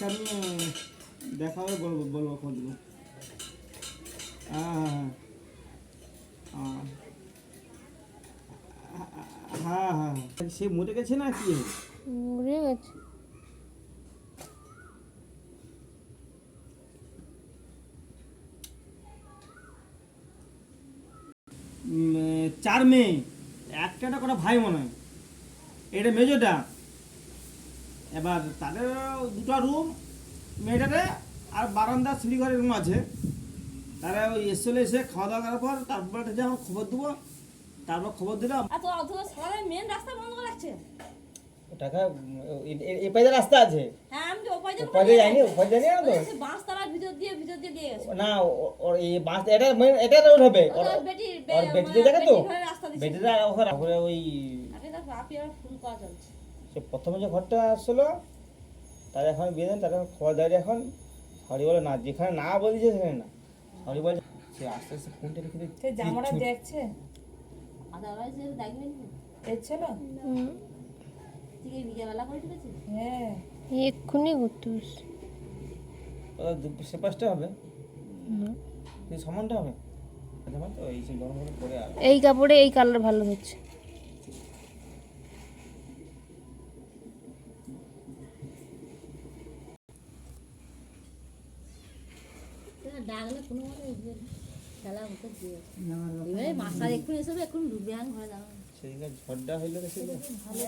আজকে আমি দেখা হবে বলবো বলবো খোঁজ দেবো। হ্যাঁ হ্যাঁ হ্যাঁ হ্যাঁ সে মরে গেছে না কি? মরে গেছে। চার মেয়ে, একটা করে ভাই মনে হয়, এটা মেজোটা। এবার তাদের দুটো রুম, মেয়েটাতে আর বারান্দা সিঁড়িঘরের রুম আছে। তারা ওই এসে খাওয়া দাওয়া করার পর তারপরে যে আমার খবর দেবো, তারপর খবর দিলাম। আর তো অথচ সবাই মেন রাস্তা বন্ধ করে রাখছে। টাকা এই পাশে রাস্তা আছে। হ্যাঁ আমি তো ওপাই দিয়ে ওপাশে যাইনি, ওপাশে যাইনি না তো। বাঁশ তালার ভিতর দিয়ে দিয়ে গেছে। না ওর এই বাস এটা রোড হবে। ওর বেটির ওর বেটির জায়গা তো, ঘরে রাস্তা দিছে। বেটিরা ওখানে ওই আরে দেখো আপি আর ফোন করা চলছে। সে প্রথমে যে ঘরটা আসলো তার এখন বিয়ে দেন, তার খবর দাঁড়িয়ে এখন সরি বলে না, যেখানে না বলছে সেখানে না সরি বলে। সে আস্তে আস্তে ফোনটা রেখে সে জামাটা দেখছে আদারওয়াইজ দেখবেন দেখছিল। তুই বিকেলবেলা করে ঢুকেছিস? হ্যাঁ এক্ষুনি ঘুরতে বসছে। সে পাশটা হবে, সমানটা হবে। যেমন তো এই সে গরম গরম করে আর এই কাপড়ে এই কালার ভালো হচ্ছে। ডাকলে কোনো মতে খেলা হতে দিয়ে মাস্টার এক্ষুনি এসে এক্ষুনি ডুবে ঘরে দাঁড়ানো। সেদিকে ঝড়টা হইলো ভালো